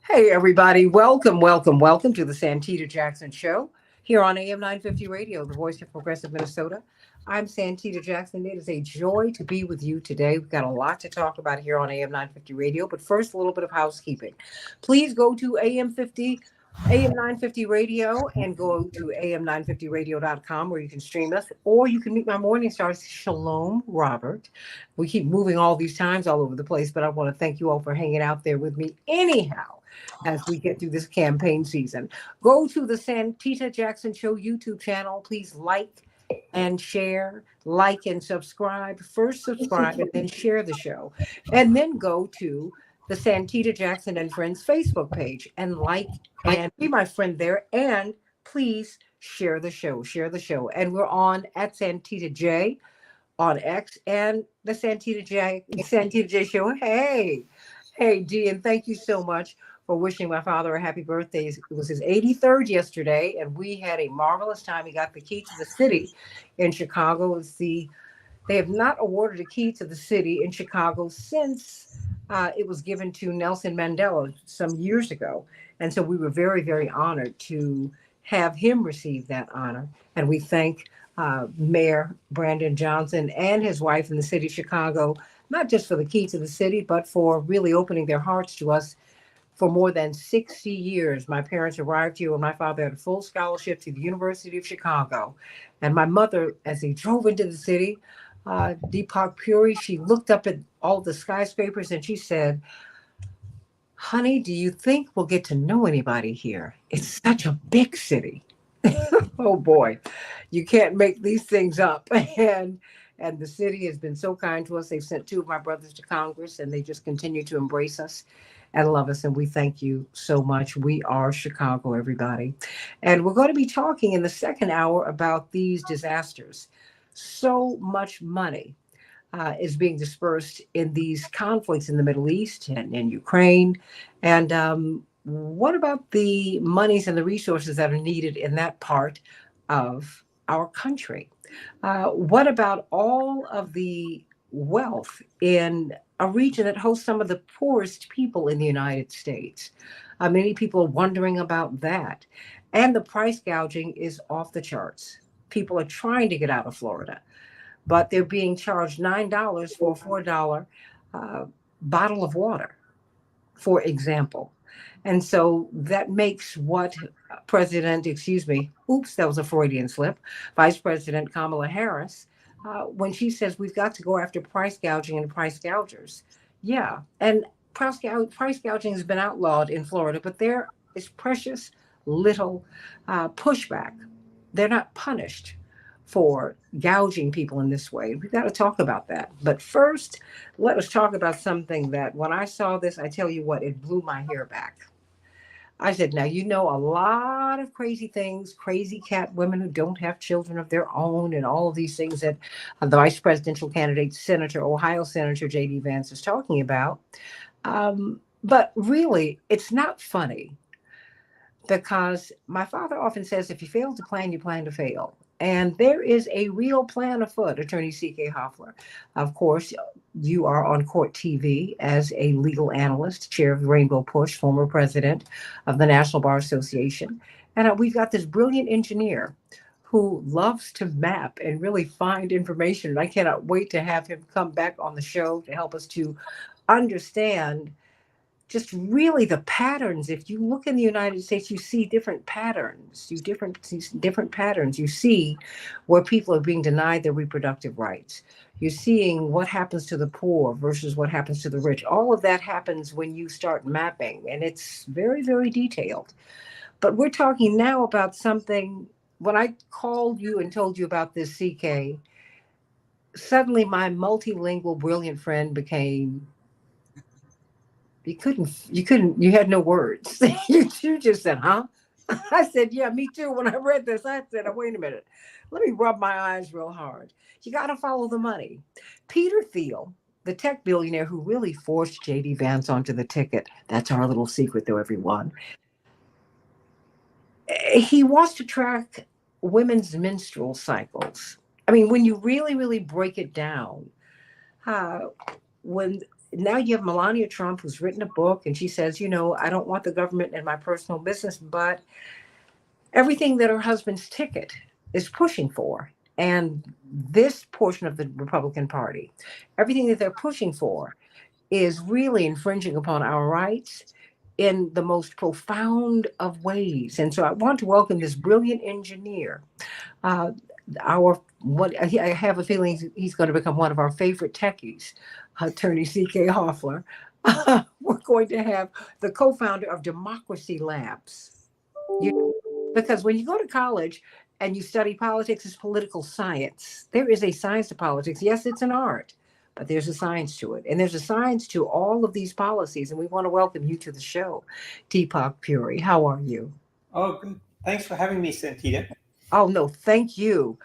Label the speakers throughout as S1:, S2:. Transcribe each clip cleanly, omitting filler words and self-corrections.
S1: Hey, everybody. Welcome to the Santita Jackson Show here on AM 950 Radio, the voice of progressive Minnesota. I'm Santita Jackson. It is a joy to be with you today. We've got a lot to talk about here on AM 950 Radio, but first, a little bit of housekeeping. Please go to AM 950 Radio and go to am950radio.com where you can stream us, or you can meet my morning stars, Shalom Robert. We keep moving all these times all over the place, but I want to thank you all for hanging out there with me anyhow as we get through this campaign season. Go to the Santita Jackson Show YouTube channel. Please and share, like and subscribe. First subscribe and then share the show. And then go to the Santita Jackson and Friends Facebook page and like and be my friend there. And please share the show. Share the show. And we're on at Santita J on X and the Santita J Show. Hey, Dee, and thank you so much for wishing my father a happy birthday. It was his 83rd yesterday, and we had a marvelous time. He got the key to the city in Chicago. They have not awarded a key to the city in Chicago since it was given to Nelson Mandela some years ago. And so we were very, very honored to have him receive that honor. And we thank Mayor Brandon Johnson and his wife in the city of Chicago, not just for the key to the city, but for really opening their hearts to us. For more than 60 years, my parents arrived here when my father had a full scholarship to the University of Chicago. And my mother, as they drove into the city, Deepak Puri, she looked up at all the skyscrapers and she said, "Honey, do you think we'll get to know anybody here? It's such a big city." Oh boy, you can't make these things up. And the city has been so kind to us. They've sent two of my brothers to Congress and they just continue to embrace us and love us. And we thank you so much. We are Chicago, everybody. And we're going to be talking in the second hour about these disasters. So much money is being dispersed in these conflicts in the Middle East and in Ukraine. And what about the monies and the resources that are needed in that part of our country? What about all of the wealth in a region that hosts some of the poorest people in the United States? Many people are wondering about that. And the price gouging is off the charts. People are trying to get out of Florida, but they're being charged $9 for a $4 bottle of water, for example. And so that makes what that was a Freudian slip, Vice President Kamala Harris, when she says we've got to go after price gouging and price gougers. Yeah, and price gouging has been outlawed in Florida, but there is precious little pushback. They're not punished for gouging people in this way. We've got to talk about that. But first, let us talk about something that when I saw this, I tell you what, it blew my hair back. I said, now, you know, a lot of crazy things, crazy cat women who don't have children of their own, and all of these things that the vice presidential candidate, Ohio Senator J.D. Vance is talking about. But really, it's not funny because my father often says, if you fail to plan, you plan to fail. And there is a real plan afoot, Attorney C.K. Hoffler. Of course, you are on Court TV as a legal analyst, chair of the Rainbow Push, former president of the National Bar Association. And we've got this brilliant engineer who loves to map and really find information. And I cannot wait to have him come back on the show to help us to understand just really the patterns. If you look in the United States, you see different patterns. Different patterns. You see where people are being denied their reproductive rights. You're seeing what happens to the poor versus what happens to the rich. All of that happens when you start mapping, and it's very, very detailed. But we're talking now about something. When I called you and told you about this, CK, suddenly my multilingual, brilliant friend became. You had no words. You just said, huh? I said, yeah, me too. When I read this, I said, oh, wait a minute. Let me rub my eyes real hard. You got to follow the money. Peter Thiel, the tech billionaire who really forced J.D. Vance onto the ticket. That's our little secret, though, everyone. He wants to track women's menstrual cycles. I mean, when you really, really break it down, when now you have Melania Trump, who's written a book, and she says, I don't want the government in my personal business, but everything that her husband's ticket is pushing for, and this portion of the Republican Party, everything that they're pushing for is really infringing upon our rights in the most profound of ways. And so I want to welcome this brilliant engineer. Uh, our what I have a feeling he's going to become one of our favorite techies, Attorney C.K. Hoffler. We're going to have the co-founder of Democracy Labs. Because when you go to college and you study politics, it's political science. There is a science to politics. Yes, it's an art, but there's a science to it. And there's a science to all of these policies. And we want to welcome you to the show, Deepak Puri. How are you?
S2: Oh, good. Thanks for having me, Santita.
S1: Oh, no, thank you.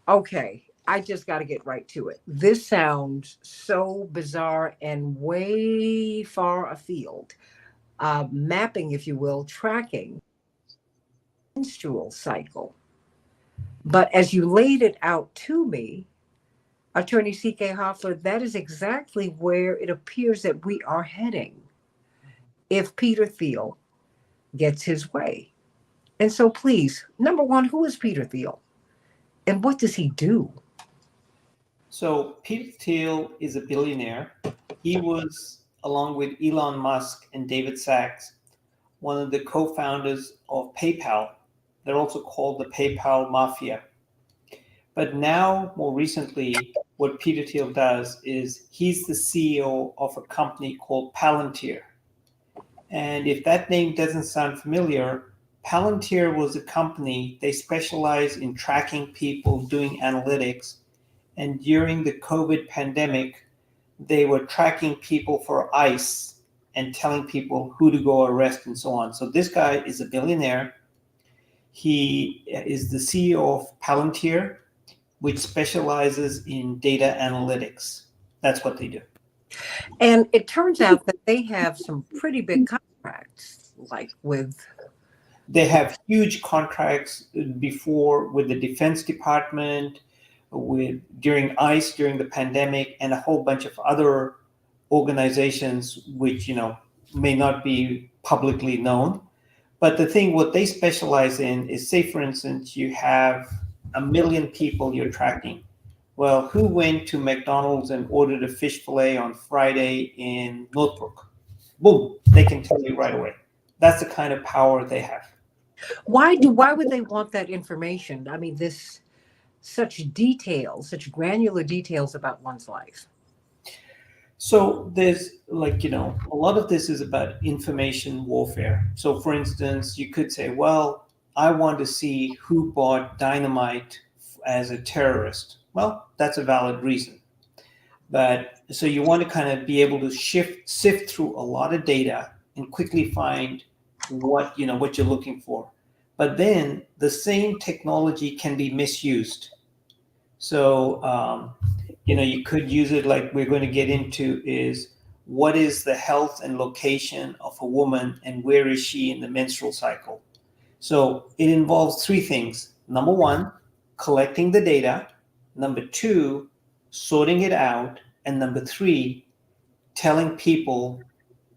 S1: Okay, I just got to get right to it. This sounds so bizarre and way far afield. Mapping, if you will, tracking menstrual cycle. But as you laid it out to me, Attorney C.K. Hoffler, that is exactly where it appears that we are heading if Peter Thiel gets his way. And so, please, number one, who is Peter Thiel and what does he do?
S2: So, Peter Thiel is a billionaire. He was, along with Elon Musk and David Sachs, one of the co-founders of PayPal. They're also called the PayPal Mafia. But now, more recently, what Peter Thiel does is he's the CEO of a company called Palantir. And if that name doesn't sound familiar, Palantir was a company, they specialize in tracking people, doing analytics. And during the COVID pandemic, they were tracking people for ICE and telling people who to go arrest and so on. So this guy is a billionaire. He is the CEO of Palantir, which specializes in data analytics. That's what they do.
S1: And it turns out that they have some pretty big contracts, like with.
S2: They have huge contracts before with the Defense Department, with during ICE during the pandemic, and a whole bunch of other organizations which may not be publicly known. But the thing what they specialize in is, say for instance, you have 1 million people you're tracking. Well, who went to McDonald's and ordered a fish fillet on Friday in Northbrook? Boom, they can tell you right away. That's the kind of power they have.
S1: Why would they want that information? I mean, this such details, such granular details about one's life.
S2: So there's a lot of this is about information warfare. So for instance, you could say, well, I want to see who bought dynamite as a terrorist. Well, that's a valid reason. But so you want to kind of be able to sift through a lot of data and quickly find what you're looking for. But then the same technology can be misused. So you could use it, like we're going to get into, is what is the health and location of a woman and where is she in the menstrual cycle. So it involves three things. Number one, collecting the data. Number two, sorting it out. And number three, telling people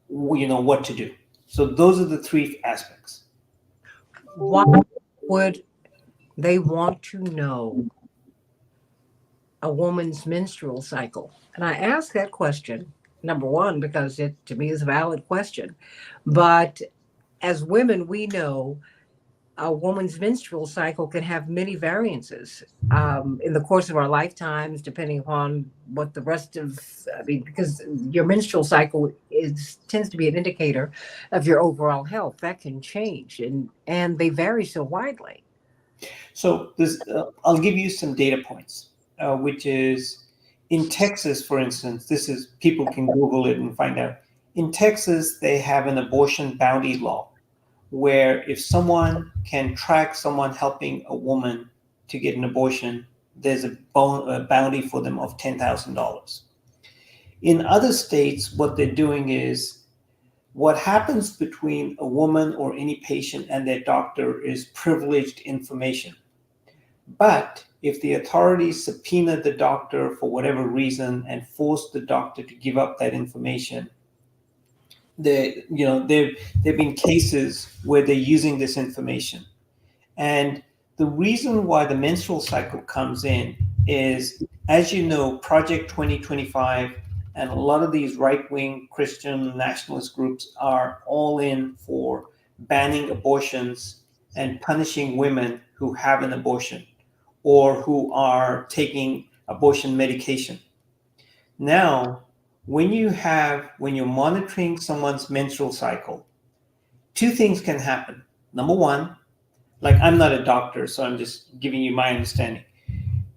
S2: what to do. So those are the three aspects.
S1: Why would they want to know a woman's menstrual cycle? And I ask that question, number one, because it to me is a valid question. But as women, we know a woman's menstrual cycle can have many variances in the course of our lifetimes, depending upon what the rest of, because your menstrual cycle tends to be an indicator of your overall health. That can change, and they vary so widely.
S2: So I'll give you some data points, which is in Texas, for instance. This is, people can Google it and find out. In Texas, they have an abortion bounty law, where if someone can track someone helping a woman to get an abortion, there's a bounty for them of $10,000. In other states, what they're doing is, what happens between a woman or any patient and their doctor is privileged information. But if the authorities subpoena the doctor for whatever reason and force the doctor to give up that information, there've been cases where they're using this information. And the reason why the menstrual cycle comes in is, as you know, Project 2025 and a lot of these right-wing Christian nationalist groups are all in for banning abortions and punishing women who have an abortion or who are taking abortion medication. Now, when you're monitoring someone's menstrual cycle, two things can happen. Number one, like, I'm not a doctor, so I'm just giving you my understanding.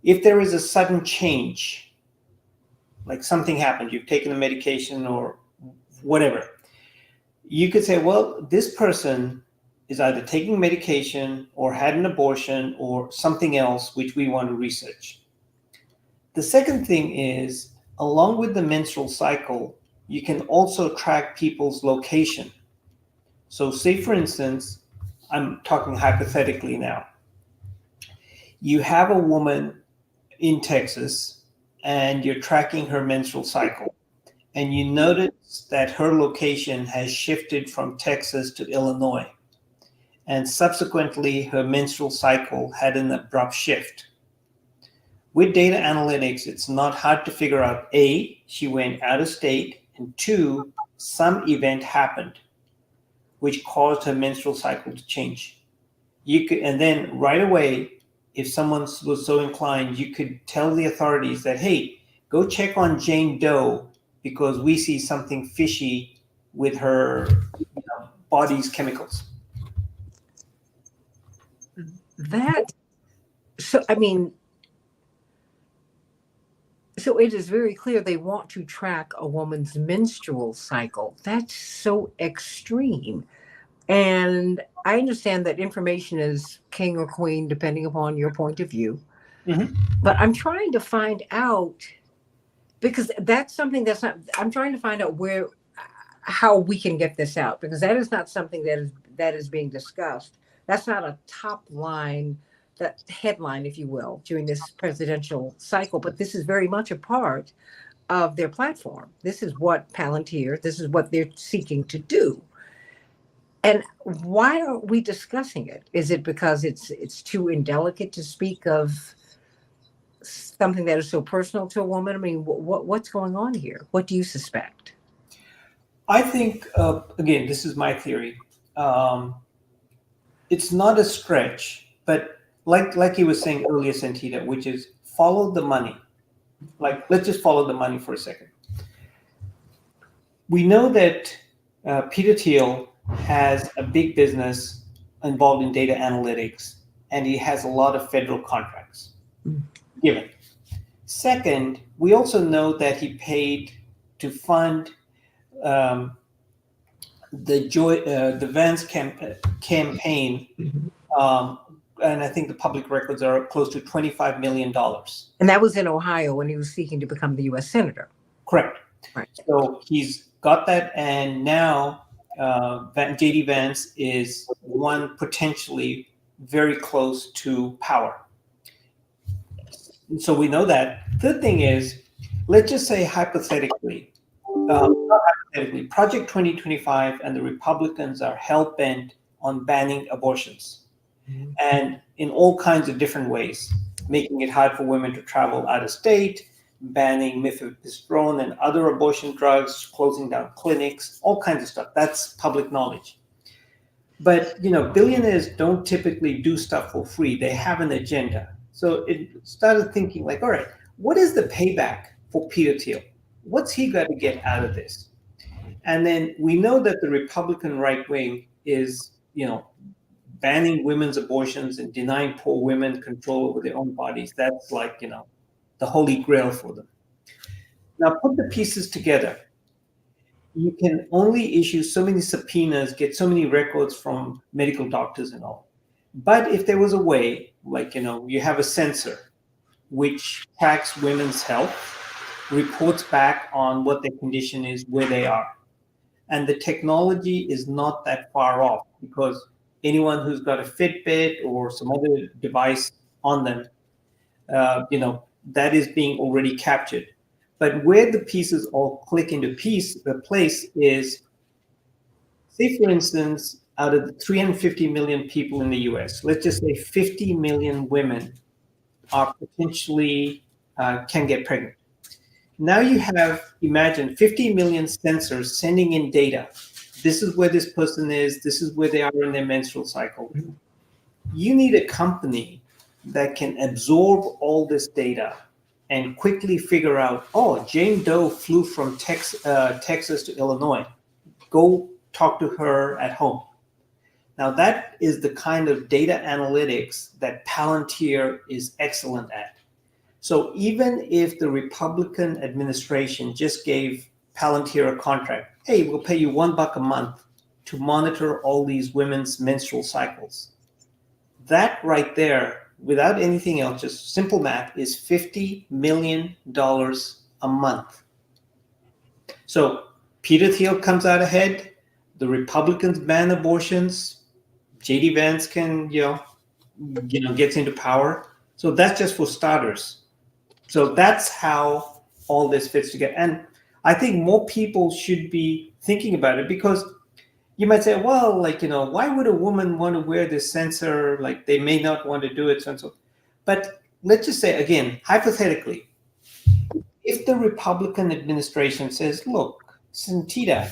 S2: If there is a sudden change, like something happened, you've taken a medication or whatever, you could say, well, this person is either taking medication or had an abortion or something else which we want to research. The second thing is, along with the menstrual cycle, you can also track people's location. So say, for instance, I'm talking hypothetically now. You have a woman in Texas and you're tracking her menstrual cycle, and you notice that her location has shifted from Texas to Illinois, and subsequently her menstrual cycle had an abrupt shift. With data analytics, it's not hard to figure out, A, she went out of state, and two, some event happened which caused her menstrual cycle to change. And then right away, if someone was so inclined, you could tell the authorities that, hey, go check on Jane Doe because we see something fishy with her body's chemicals.
S1: That, so, I mean, so it is very clear they want to track a woman's menstrual cycle. That's so extreme. And I understand that information is king or queen, depending upon your point of view.
S2: Mm-hmm.
S1: But I'm trying to find out, because that's something that's not, I'm trying to find out how we can get this out, because that is not something that is being discussed. That's not a top line, that headline, if you will, during this presidential cycle. But this is very much a part of their platform. This is what Palantir, this is what they're seeking to do. And why are we discussing it? Is it because it's too indelicate to speak of something that is so personal to a woman? I mean, what's going on here? What do you suspect?
S2: I think, again, this is my theory. It's not a stretch, but like you were saying earlier, Santita, which is follow the money. Like, let's just follow the money for a second. We know that Peter Thiel has a big business involved in data analytics, and he has a lot of federal contracts given. Second, we also know that he paid to fund the Vance campaign, and I think the public records are close to $25 million.
S1: And that was in Ohio when he was seeking to become the U.S. Senator.
S2: Correct.
S1: Right.
S2: So he's got that, and now J.D. Vance is one potentially very close to power. So we know that. Third thing is, let's just say hypothetically, Project 2025 and the Republicans are hell-bent on banning abortions, and in all kinds of different ways, making it hard for women to travel out of state, banning mifepristone and other abortion drugs, closing down clinics, all kinds of stuff. That's public knowledge. But, billionaires don't typically do stuff for free. They have an agenda. So it started thinking like, all right, what is the payback for Peter Thiel? What's he got to get out of this? And then we know that the Republican right wing is, banning women's abortions and denying poor women control over their own bodies. That's like, the holy grail for them. Now put the pieces together. You can only issue so many subpoenas, get so many records from medical doctors and all. But if there was a way, like, you have a sensor which tracks women's health, reports back on what their condition is, where they are. And the technology is not that far off, because anyone who's got a Fitbit or some other device on them. That is being already captured. But where the pieces all click into place is, say, for instance, out of the 350 million people in the US, let's just say 50 million women are potentially can get pregnant. Now you have, imagine 50 million sensors sending in data. This is where this person is. This is where they are in their menstrual cycle. You need a company that can absorb all this data and quickly figure out, oh, Jane Doe flew from Texas to Illinois. Go talk to her at home. Now, that is the kind of data analytics that Palantir is excellent at. So even if the Republican administration just gave Palantir a contract, hey, we'll pay you $1 a month to monitor all these women's menstrual cycles. That right there, without anything else, just simple math, is $50 million a month. So Peter Thiel comes out ahead. The Republicans ban abortions. JD Vance can, gets into power. So that's just for starters. So that's how all this fits together. And I think more people should be thinking about it, because you might say, well, why would a woman want to wear this sensor? Like, they may not want to do it, so and so. But let's just say, again, hypothetically, if the Republican administration says, look, Santita,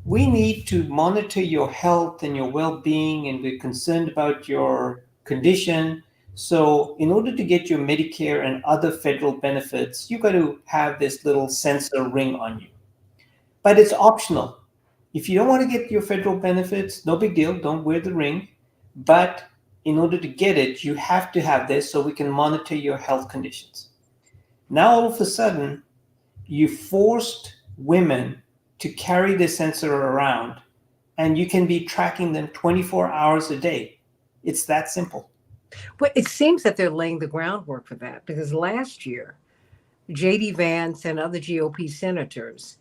S2: we need to monitor your health and your well-being, and we're concerned about your condition. So in order to get your Medicare and other federal benefits, you got to have this little sensor ring on you. But it's optional. If you don't want to get your federal benefits, no big deal, don't wear the ring. But in order to get it, you have to have this so we can monitor your health conditions. Now, all of a sudden, you forced women to carry this sensor around, and you can be tracking them 24 hours a day. It's that simple.
S1: Well, it seems that they're laying the groundwork for that, because last year, JD Vance and other GOP senators,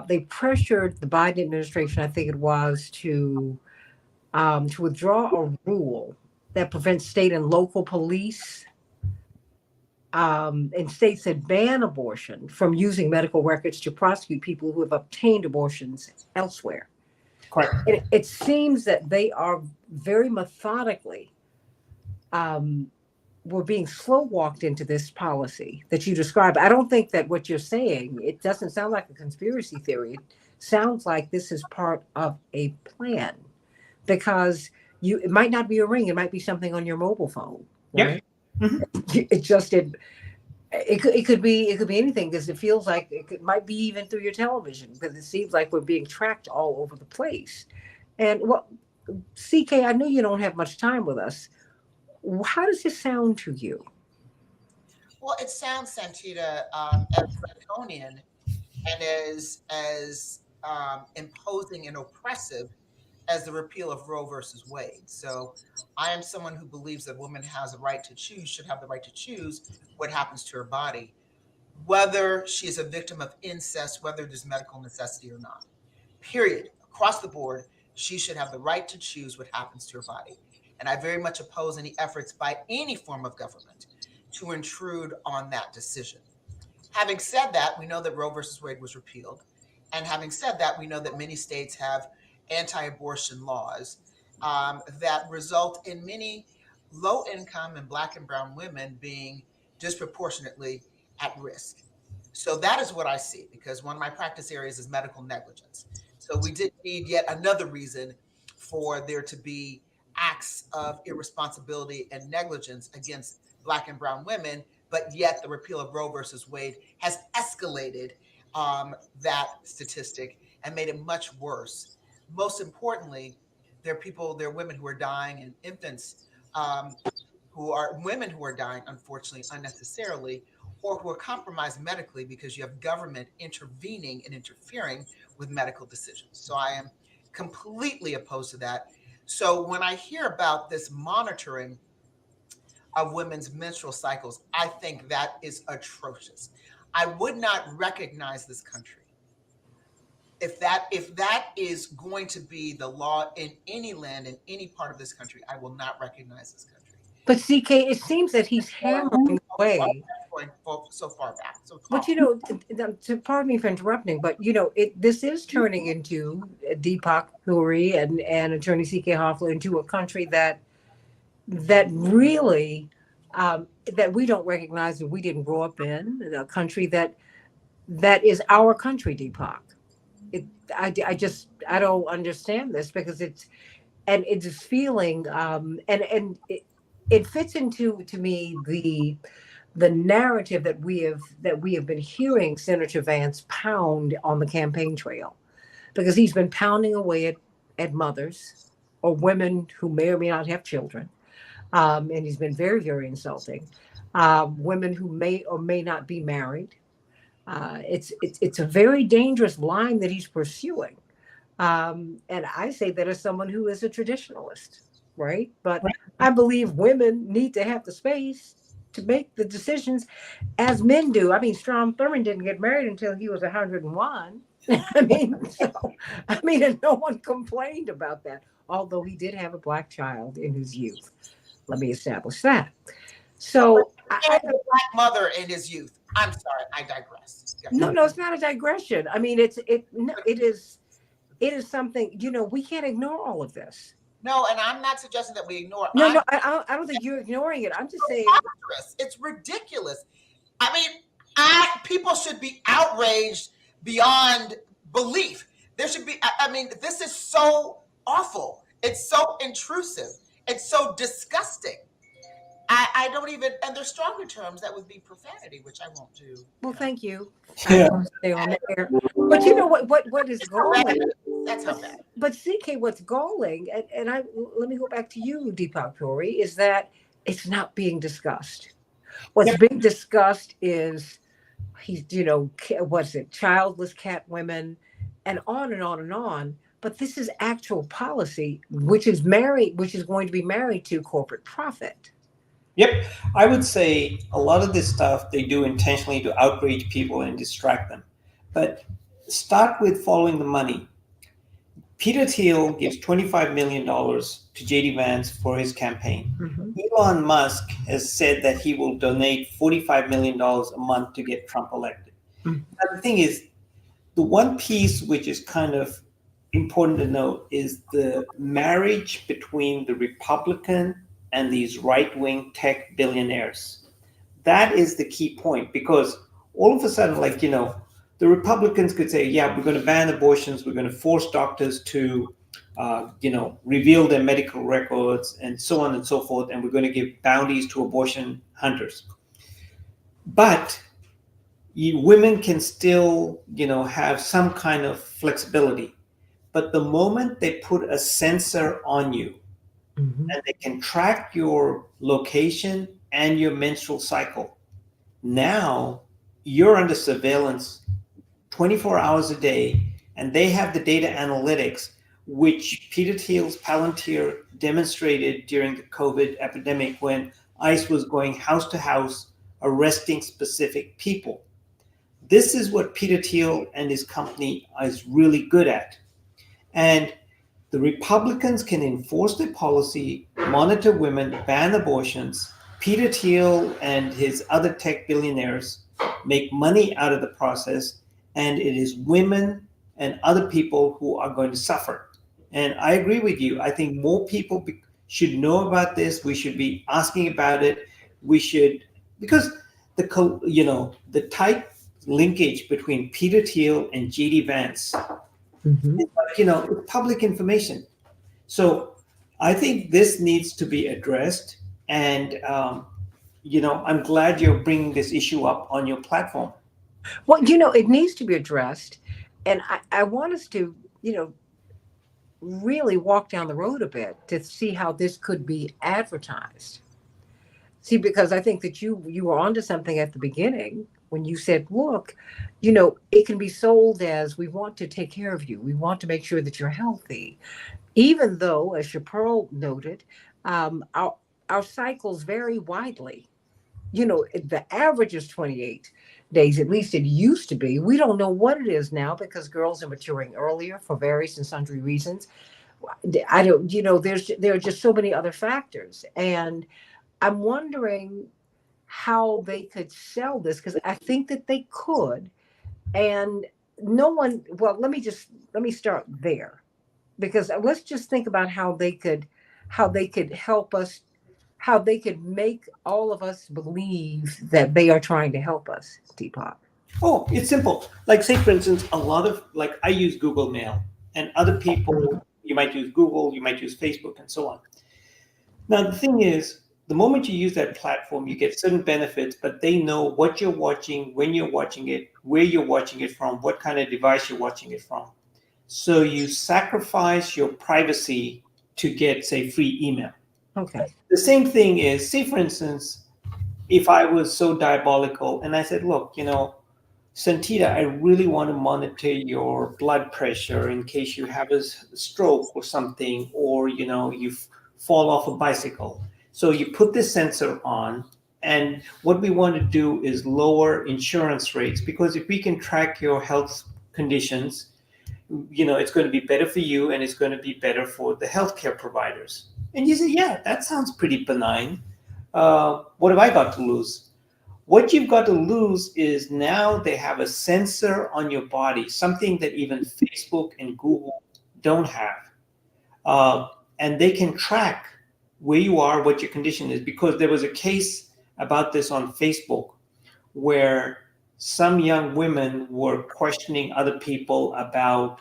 S1: they pressured the Biden administration, I think it was, to withdraw a rule that prevents state and local police in states that ban abortion from using medical records to prosecute people who have obtained abortions elsewhere.
S2: Correct.
S1: It seems that they are very methodically we're being slow walked into this policy that you describe. I don't think that what you're saying, it doesn't sound like a conspiracy theory. It sounds like this is part of a plan, because it might not be a ring, it might be something on your mobile phone, right?
S2: Yep. Mm-hmm.
S1: It could be anything, because it feels like might be even through your television, because it seems like we're being tracked all over the place. And well, CK, I know you don't have much time with us. How does this sound to you?
S3: Well, it sounds, Santita, as draconian and as imposing and oppressive as the repeal of Roe versus Wade. So I am someone who believes that woman has a right to choose, should have the right to choose what happens to her body, whether she is a victim of incest, whether there's medical necessity or not. Period. Across the board, she should have the right to choose what happens to her body. And I very much oppose any efforts by any form of government to intrude on that decision. Having said that, we know that Roe versus Wade was repealed. And having said that, we know that many states have anti abortion laws that result in many low income and Black and brown women being disproportionately at risk. So that is what I see, because one of my practice areas is medical negligence. So we did need yet another reason for there to be acts of irresponsibility and negligence against Black and brown women, but yet the repeal of Roe versus Wade has escalated that statistic and made it much worse. Most importantly, there are women who are dying, and infants who are women who are dying, unfortunately, unnecessarily, or who are compromised medically because you have government intervening and interfering with medical decisions. So I am completely opposed to that. So when I hear about this monitoring of women's menstrual cycles, I think that is atrocious. I would not recognize this country if that is going to be the law in any land, in any part of this country. I will not recognize this country.
S1: But CK, it seems that he's hammering away.
S3: Going so far back. So
S1: But pardon me for interrupting, but this is turning into Deepak Puri and Attorney CK Hoffler into a country that really that we don't recognize and we didn't grow up in, a country that is our country, Deepak. It, I don't understand this because it's feeling and it fits into to me the narrative that we have been hearing Senator Vance pound on the campaign trail, because he's been pounding away at mothers or women who may or may not have children, and he's been very, very insulting. Women who may or may not be married. It's a very dangerous line that he's pursuing, and I say that as someone who is a traditionalist, right? But I believe women need to have the space to make the decisions as men do. I mean, Strom Thurmond didn't get married until he was 101. And no one complained about that, although he did have a black child in his youth. Let me establish that. So,
S3: he had a black mother in his youth. I'm sorry, I digress.
S1: No, it's not a digression. I mean, it is something. We can't ignore all of this.
S3: No, and I'm not suggesting that we ignore.
S1: No, I don't think you're ignoring it. I'm just saying
S3: it's ridiculous. I mean, people should be outraged beyond belief. There should be. I mean, this is so awful. It's so intrusive. It's so disgusting. I don't even, and there's stronger terms that would be profanity, which I won't do.
S1: Well, thank you.
S2: Yeah.
S1: I won't stay on the air. But you know what is galling?
S3: That's how bad.
S1: But CK, what's galling, and let me go back to you, Deepak Puri, is that it's not being discussed. What's being discussed is what's it, childless cat women, and on and on and on. But this is actual policy, which is going to be married to corporate profit.
S2: Yep. I would say a lot of this stuff they do intentionally to outrage people and distract them. But start with following the money. Peter Thiel gives $25 million to JD Vance for his campaign.
S1: Mm-hmm.
S2: Elon Musk has said that he will donate $45 million a month to get Trump elected.
S1: Mm-hmm.
S2: Now, the thing is, the one piece which is kind of important to note is the marriage between the Republican and these right-wing tech billionaires. That is the key point, because all of a sudden, the Republicans could say, yeah, we're going to ban abortions, we're going to force doctors to, reveal their medical records and so on and so forth, and we're going to give bounties to abortion hunters. But women can still, have some kind of flexibility. But the moment they put a sensor on you,
S1: Mm-hmm.
S2: and they can track your location and your menstrual cycle, now you're under surveillance 24 hours a day, and they have the data analytics, which Peter Thiel's Palantir demonstrated during the COVID epidemic when ICE was going house to house, arresting specific people. This is what Peter Thiel and his company is really good at. And the Republicans can enforce their policy, monitor women, ban abortions. Peter Thiel and his other tech billionaires make money out of the process, and it is women and other people who are going to suffer. And I agree with you. I think more people should know about this. We should be asking about it. We should, because the tight linkage between Peter Thiel and JD Vance,
S1: Mm-hmm.
S2: it's public information. So I think this needs to be addressed. And, I'm glad you're bringing this issue up on your platform.
S1: Well, it needs to be addressed. And I want us to, really walk down the road a bit to see how this could be advertised. See, because I think that you were onto something at the beginning when you said, look, it can be sold as, we want to take care of you. We want to make sure that you're healthy. Even though, as Chaparral noted, our cycles vary widely. The average is 28 days, at least it used to be. We don't know what it is now because girls are maturing earlier for various and sundry reasons. There are just so many other factors. And I'm wondering how they could sell this, because I think that they could. And no one, well, let me start there, because let's just think about how they could help us, how they could make all of us believe that they are trying to help us, Deepak.
S2: Oh, it's simple. Like, say, for instance, a lot of, like, I use Google Mail, and other people, you might use Google, you might use Facebook, and so on. Now, the thing is, the moment you use that platform, you get certain benefits, but they know what you're watching, when you're watching it, where you're watching it from, what kind of device you're watching it from. So you sacrifice your privacy to get, say, free email.
S1: Okay.
S2: The same thing is, say, for instance, if I was so diabolical and I said, look, Santita, I really want to monitor your blood pressure in case you have a stroke or something, or fall off a bicycle. So you put this sensor on, and what we want to do is lower insurance rates, because if we can track your health conditions, it's going to be better for you, and it's going to be better for the healthcare providers. And you say, yeah, that sounds pretty benign. What have I got to lose? What you've got to lose is now they have a sensor on your body, something that even Facebook and Google don't have. Uh, and they can track where you are, what your condition is, because there was a case about this on Facebook where some young women were questioning other people about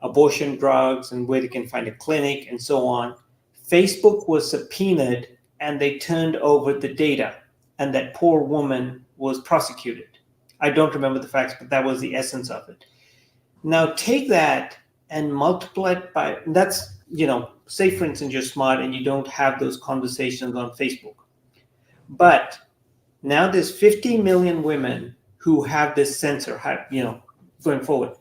S2: abortion drugs and where they can find a clinic and so on. Facebook was subpoenaed, and they turned over the data, and that poor woman was prosecuted. I don't remember the facts, but that was the essence of it. Now take that and multiply it by, that's, say for instance, you're smart and you don't have those conversations on Facebook. But now there's 50 million women who have this sensor, going forward.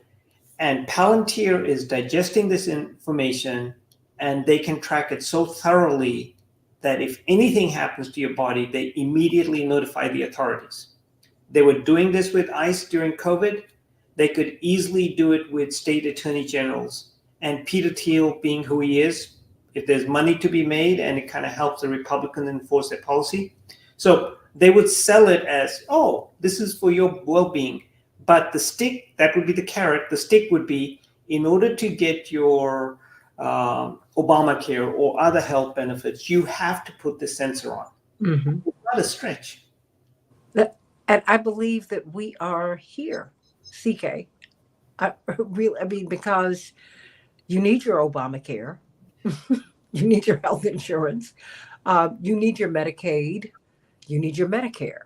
S2: And Palantir is digesting this information, and they can track it so thoroughly that if anything happens to your body, they immediately notify the authorities. They were doing this with ICE during COVID. They could easily do it with state attorney generals. And Peter Thiel, being who he is, if there's money to be made and it kind of helps the Republicans enforce their policy. So they would sell it as, oh, this is for your well-being. But the stick, that would be the carrot. The stick would be, in order to get your Obamacare or other health benefits, you have to put the sensor on.
S1: Mm-hmm.
S2: It's not a stretch.
S1: And I believe that we are here, CK. I mean, because you need your Obamacare, you need your health insurance, you need your Medicaid, you need your Medicare.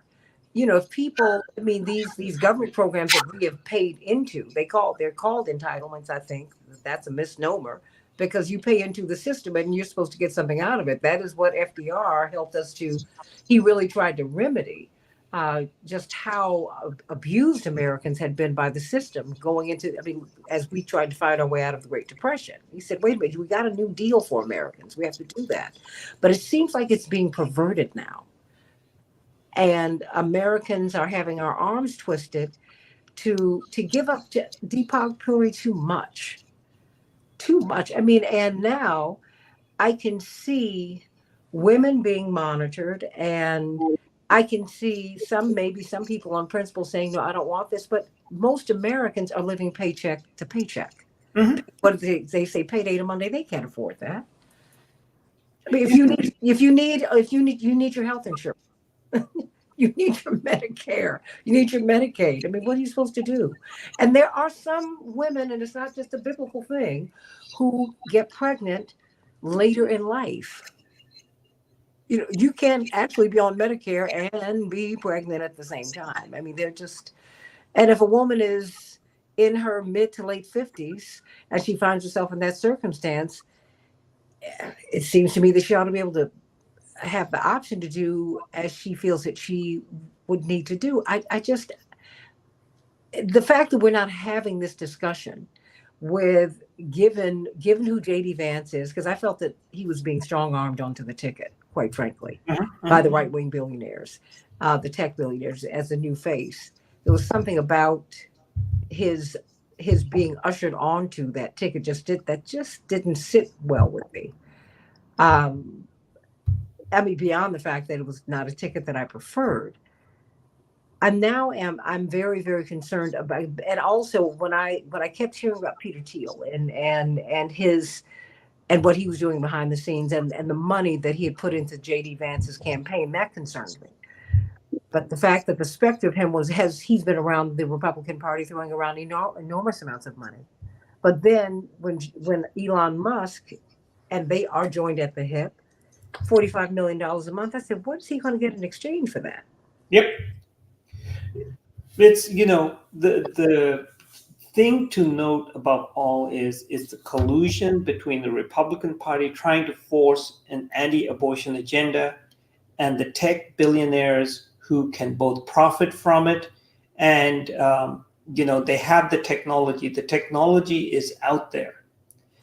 S1: If people, I mean, these government programs that we have paid into, they're called entitlements. I think that's a misnomer, because you pay into the system and you're supposed to get something out of it. That is what FDR helped us to. He really tried to remedy just how abused Americans had been by the system going into, I mean, as we tried to find our way out of the Great Depression. He said, wait a minute, we got a new deal for Americans. We have to do that. But it seems like it's being perverted now. And Americans are having our arms twisted to give up to Deepak Puri too much. Too much. I mean, and now I can see women being monitored, and I can see maybe some people on principle saying, no, I don't want this, but most Americans are living paycheck to paycheck.
S2: Mm-hmm.
S1: What do they say? Payday to Monday. They can't afford that. I mean, you need your health insurance. You need your Medicare. You need your Medicaid. I mean, what are you supposed to do? And there are some women, and it's not just a biblical thing, who get pregnant later in life. You can't actually be on Medicare and be pregnant at the same time. I mean, they're just, and if a woman is in her mid to late 50s and she finds herself in that circumstance, it seems to me that she ought to be able to have the option to do as she feels that she would need to do. I just, the fact that we're not having this discussion with given who JD Vance is, because I felt that he was being strong armed onto the ticket, quite frankly, by the right wing billionaires, the tech billionaires, as the new face. There was something about his being ushered onto that ticket just didn't sit well with me. I mean, beyond the fact that it was not a ticket that I preferred, I'm very, very concerned about, and also when I kept hearing about Peter Thiel and his and what he was doing behind the scenes and the money that he had put into JD Vance's campaign, that concerned me. But the fact that the specter of him was has he's been around the Republican Party throwing around enormous amounts of money. But then when Elon Musk and they are joined at the hip, $45 million a month, I said, what's he going to get in exchange for that?
S2: Yep. It's, the thing to note about all is the collusion between the Republican Party trying to force an anti-abortion agenda and the tech billionaires who can both profit from it and they have the technology. The technology is out there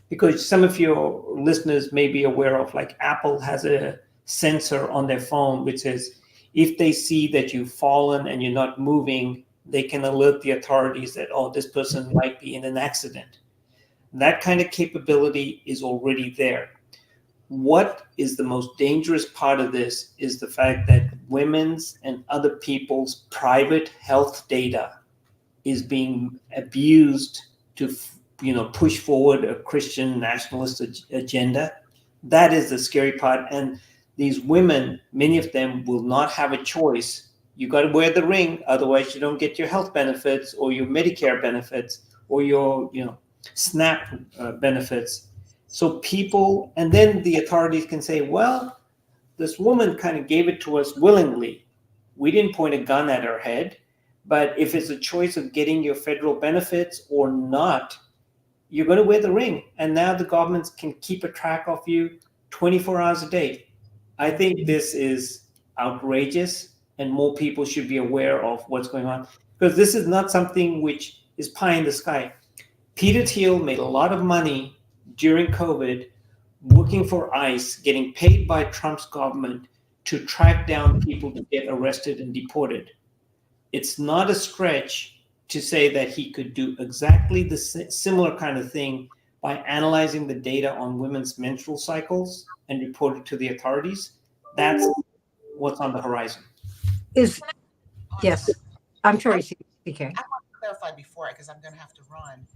S2: because some of your listeners may be aware of, like, Apple has a sensor on their phone which says if they see that you've fallen and you're not moving, they can alert the authorities that, oh, this person might be in an accident. That kind of capability is already there. What is the most dangerous part of this is the fact that women's and other people's private health data is being abused to push forward a Christian nationalist agenda. That is the scary part. And these women, many of them will not have a choice. You got to wear the ring, otherwise you don't get your health benefits or your Medicare benefits or your SNAP benefits. So people, and then the authorities can say, well, this woman kind of gave it to us willingly. We didn't point a gun at her head. But if it's a choice of getting your federal benefits or not, you're going to wear the ring. And now the governments can keep a track of you 24 hours a day. I think this is outrageous, and more people should be aware of what's going on, because this is not something which is pie in the sky. Peter Thiel made a lot of money during COVID working for ICE, getting paid by Trump's government to track down people to get arrested and deported. It's not a stretch to say that he could do exactly the similar kind of thing by analyzing the data on women's menstrual cycles and report it to the authorities. That's what's on the horizon.
S1: Is
S3: On
S1: yes,
S3: that,
S1: I'm
S3: I,
S1: sorry, CK.
S3: I want to clarify before because I'm going to have to run.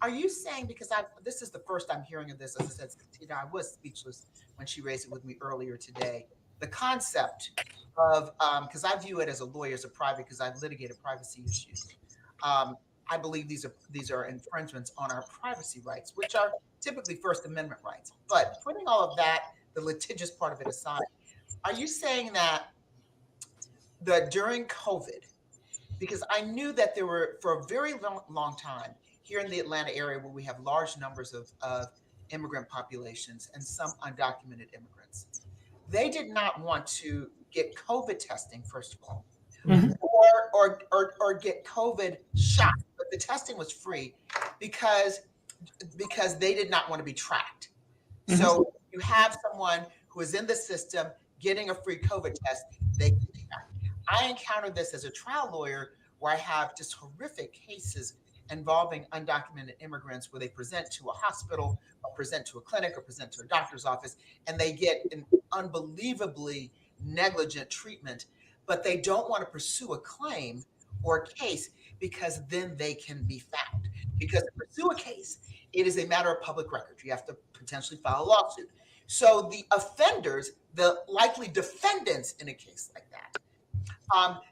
S3: Are you saying, because this is the first I'm hearing of this, as I said, Santita, I was speechless when she raised it with me earlier today. The concept of, because I view it as a lawyer, as a private, because I've litigated privacy issues. Um, I believe these are infringements on our privacy rights, which are typically First Amendment rights. But putting all of that, the litigious part of it aside, are you saying that during COVID, because I knew that there were, for a very long time here in the Atlanta area where we have large numbers of immigrant populations and some undocumented immigrants, they did not want to get COVID testing, first of all,
S2: Mhm.
S3: or get COVID shot. But the testing was free because they did not want to be tracked.
S2: Mhm.
S3: So you have someone who is in the system getting a free COVID test, they can track. I encountered this as a trial lawyer where I have just horrific cases involving undocumented immigrants where they present to a hospital or present to a clinic or present to a doctor's office and they get an unbelievably negligent treatment, but they don't want to pursue a claim or a case because then they can be found. Because to pursue a case, it is a matter of public record. You have to potentially file a lawsuit. So the offenders, the likely defendants in a case like that,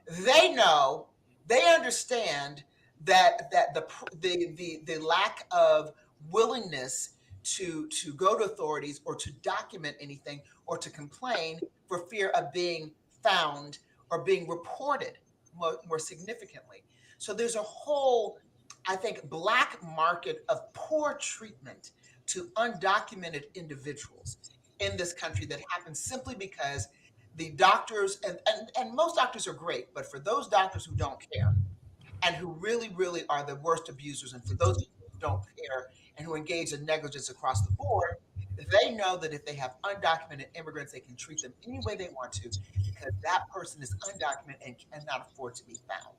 S3: they know, they understand that the lack of willingness to go to authorities or to document anything or to complain for fear of being found or being reported more significantly. So there's a whole, I think, black market of poor treatment to undocumented individuals in this country that happens simply because the doctors and most doctors are great, but for those doctors who don't care and who really are the worst abusers, and for those who don't care and who engage in negligence across the board, they know that if they have undocumented immigrants, they can treat them any way they want to because that person is undocumented and cannot afford to be found.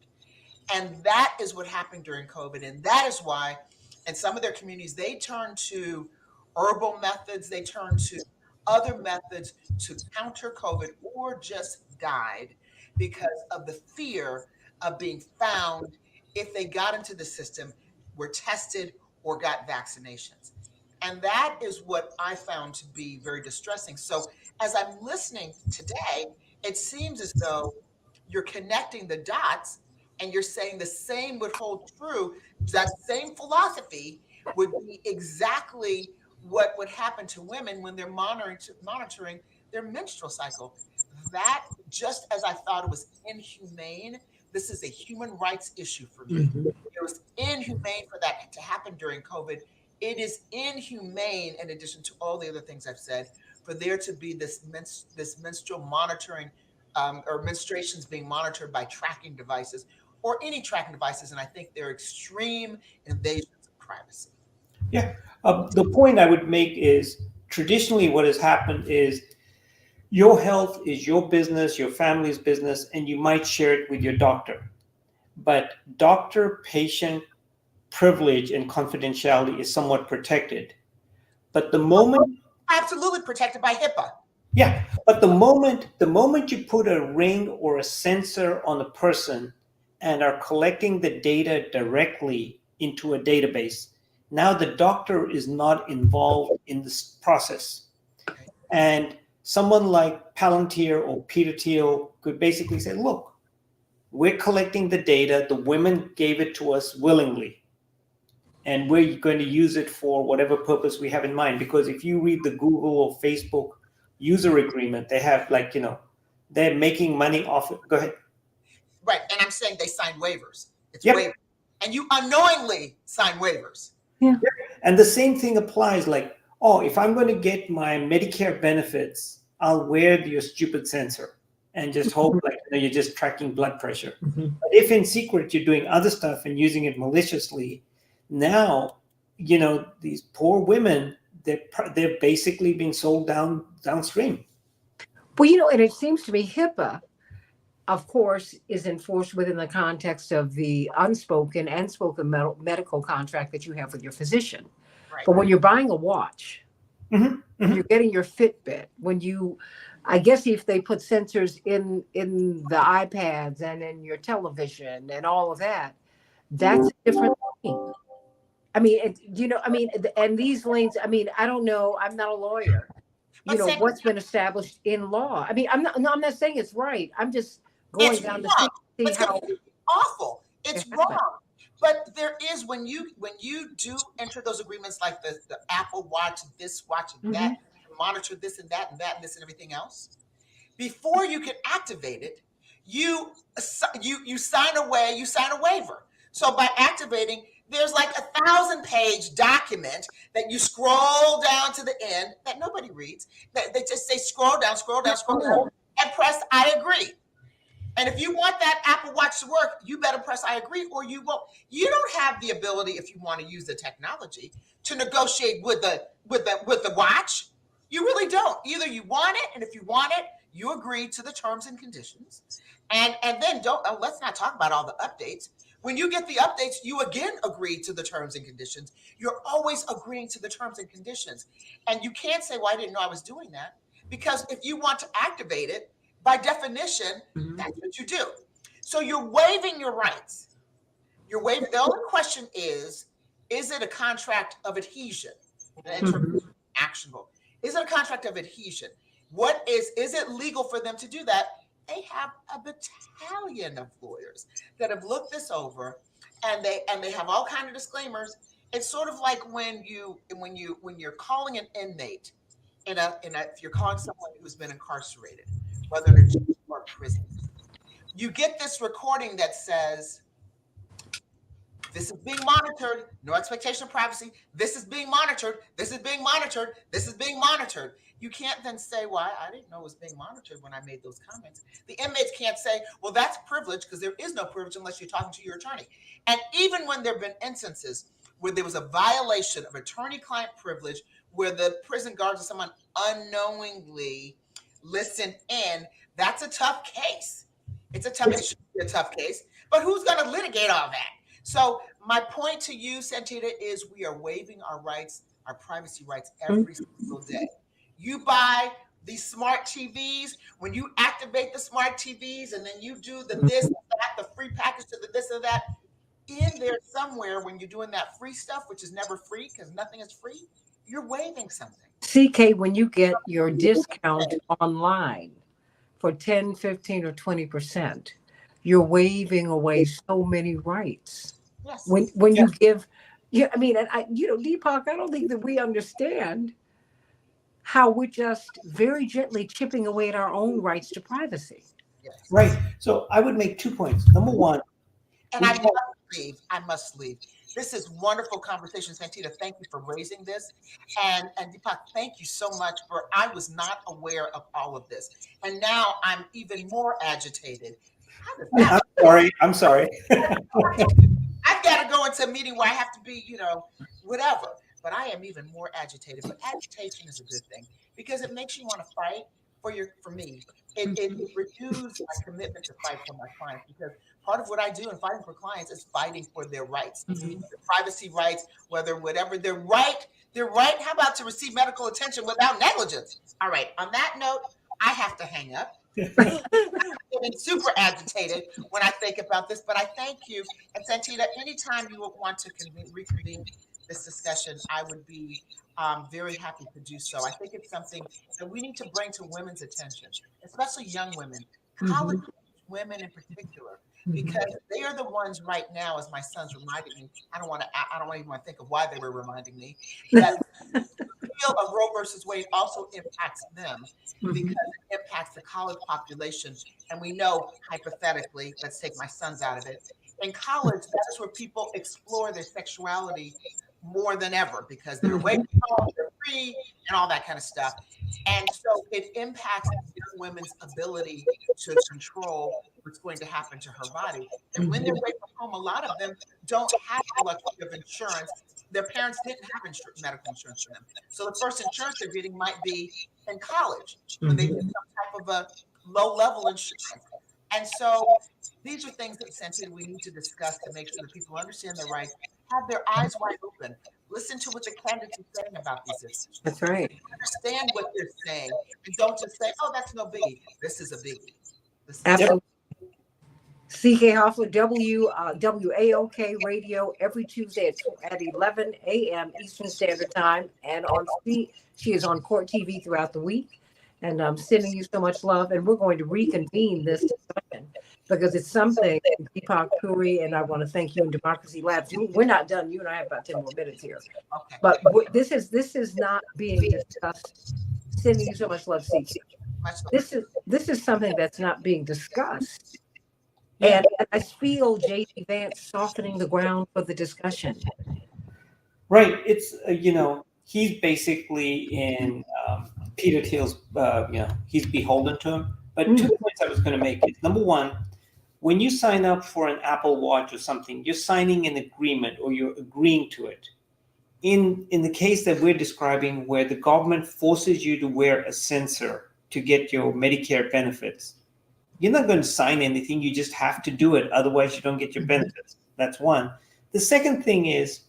S3: And that is what happened during COVID. And that is why in some of their communities, they turn to herbal methods, they turn to other methods to counter COVID or just died because of the fear of being found if they got into the system, were tested, or got vaccinations. And that is what I found to be very distressing. So as I'm listening today, it seems as though you're connecting the dots and you're saying the same would hold true. That same philosophy would be exactly what would happen to women when they're monitoring their menstrual cycle. That, just as I thought it was inhumane, this is a human rights issue for me.
S1: Mhm.
S3: It was inhumane for that to happen during COVID. It is inhumane, in addition to all the other things I've said, for there to be this menstrual monitoring, or menstruations being monitored by tracking devices or any tracking devices. And I think they're extreme invasions of privacy.
S2: Yeah. The point I would make is traditionally what has happened is your health is your business, your family's business, and you might share it with your doctor. But doctor patient privilege and confidentiality is somewhat protected. But the moment,
S3: Absolutely protected by HIPAA.
S2: yeah, but the moment you put a ring or a sensor on a person and are collecting the data directly into a database, now the doctor is not involved in this process.
S3: Okay.
S2: And someone like Palantir or Peter Thiel could basically say, look, we're collecting the data, the women gave it to us willingly, and we're going to use it for whatever purpose we have in mind. Because if you read the Google or Facebook user agreement, they have they're making money off it. Go ahead.
S3: Right. And I'm saying they sign waivers. It's
S2: Yep.
S3: waivers. And you unknowingly sign waivers.
S1: Yeah.
S2: And the same thing applies, like, oh, if I'm going to get my Medicare benefits, I'll wear your stupid sensor and just hope you're just tracking blood pressure.
S1: Mhm.
S2: But if in secret you're doing other stuff and using it maliciously, now, these poor women, they're basically being sold downstream.
S1: Well, and it seems to me HIPAA, of course, is enforced within the context of the unspoken and spoken medical contract that you have with your physician.
S3: Right.
S1: But when you're buying a watch,
S2: Mhm, mhm.
S1: you're getting your Fitbit. I guess if they put sensors in the iPads and in your television and all of that, that's a different thing. I mean, and these links. I mean, I don't know. I'm not a lawyer.
S3: But Sam,
S1: What's been established in law. I mean, I'm not saying it's right. I'm just going
S3: it's
S1: down the
S3: wrong.
S1: street to
S3: It's
S1: see how
S3: completely awful. It's
S1: it happened.
S3: wrong. But there is, when you do enter those agreements, like the Apple Watch, this watch and that, monitor this and that and that and this and everything else, before you can activate it, you sign a waiver. So by activating, there's like 1,000-page document that you scroll down to the end that nobody reads. They just say scroll down, scroll down, scroll down, and press I agree. And if you want that Apple Watch to work, you better press I agree, or you won't. You don't have the ability, if you want to use the technology, to negotiate with the watch. You really don't. Either you want it, and if you want it, you agree to the terms and conditions. And then let's not talk about all the updates. When you get the updates, you again agree to the terms and conditions. You're always agreeing to the terms and conditions. And you can't say, well, I didn't know I was doing that. Because if you want to activate it, by definition, that's what you do. So you're waiving your rights. You're waiving. The only question is it a contract of adhesion? Actionable. Is it a contract of adhesion? Is it legal for them to do that? They have a battalion of lawyers that have looked this over, and they have all kinds of disclaimers. It's sort of like when you're calling an inmate if you're calling someone who's been incarcerated, whether in a jail or prison, you get this recording that says, this is being monitored, no expectation of privacy. This is being monitored. This is being monitored. This is being monitored. You can't then say, well, I didn't know it was being monitored when I made those comments. The inmates can't say, well, that's privilege, because there is no privilege unless you're talking to your attorney. And even when there have been instances where there was a violation of attorney-client privilege, where the prison guards or someone unknowingly listened in, that's a tough case. It should be a tough case, but who's going to litigate all that? So my point to you, Santita, is we are waiving our rights, our privacy rights every single day. You buy these smart TVs. When you activate the smart TVs and then you do the this, that, the free package to the this or that, in there somewhere when you're doing that free stuff, which is never free because nothing is free, you're waiving something.
S1: CK, when you get your discount online for 10, 15, or 20%, you're waving away so many rights.
S3: Yes.
S1: When you give, yeah, I mean, and Deepak, I don't think that we understand how we're just very gently chipping away at our own rights to privacy.
S3: Yes.
S2: Right. So I would make 2 points. Number one,
S3: And I must leave. I must leave. This is wonderful conversation, Santita. Thank you for raising this. And Deepak, thank you so much for I was not aware of all of this. And now I'm even more agitated. How does that
S2: I'm sorry.
S3: I've got to go into a meeting where I have to be, whatever. But I am even more agitated. But agitation is a good thing because it makes you want to fight for me. It renews my commitment to fight for my clients because part of what I do in fighting for clients is fighting for their rights, their privacy rights, whatever their right. How about to receive medical attention without negligence? All right. On that note, I have to hang up. I'm getting super agitated when I think about this, but I thank you. And Santita, anytime you would want to reconvene this discussion, I would be very happy to do so. I think it's something that we need to bring to women's attention, especially young women, college women in particular, because they are the ones right now, as my sons reminded me. I don't even want to think of why they were reminding me that the appeal of Roe versus Wade also impacts them because it impacts the college population. And we know, hypothetically, let's take my sons out of it. In college, that's where people explore their sexuality more than ever because they're away from home, they're free, and all that kind of stuff. And so it impacts young women's ability to control what's going to happen to her body. And when they're away from home, a lot of them don't have the luxury of insurance. Their parents didn't have medical insurance for them. So the first insurance they're getting might be in college when they get some type of a low-level insurance. And so these are things that Santita we need to discuss to make sure that people understand their rights, have their eyes wide open, listen to what the candidates are saying about these issues.
S1: That's right.
S3: Understand what they're saying, and don't just say, "Oh, that's no biggie." This is a biggie.
S1: Absolutely. CK Hoffler, WAOK Radio, every Tuesday at 11 a.m. Eastern Standard Time, and she is on Court TV throughout the week. And I'm sending you so much love, and we're going to reconvene this discussion because it's something, Deepak Puri, and I want to thank you in Democracy Labs. We're not done. You and I have about 10 more minutes here.
S3: Okay.
S1: But this is not being discussed. Sending you so much love, CK. This is something that's not being discussed. And I feel J.D. Vance softening the ground for the discussion.
S2: Right. It's, he's basically in Peter Thiel's, he's beholden to him. But 2 points I was going to make is, number one, when you sign up for an Apple Watch or something, you're signing an agreement or you're agreeing to it. In the case that we're describing where the government forces you to wear a sensor to get your Medicare benefits, you're not going to sign anything. You just have to do it. Otherwise, you don't get your benefits. That's one. The second thing is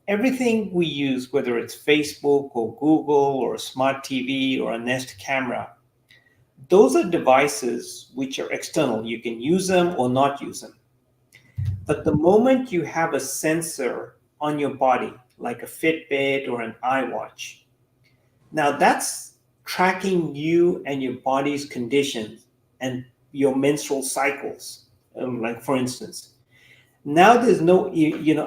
S2: everything we use, whether it's Facebook or Google or a smart TV or a Nest camera, those are devices which are external. You can use them or not use them. But the moment you have a sensor on your body, like a Fitbit or an iWatch, now that's tracking you and your body's conditions and your menstrual cycles, like for instance. Now there's no,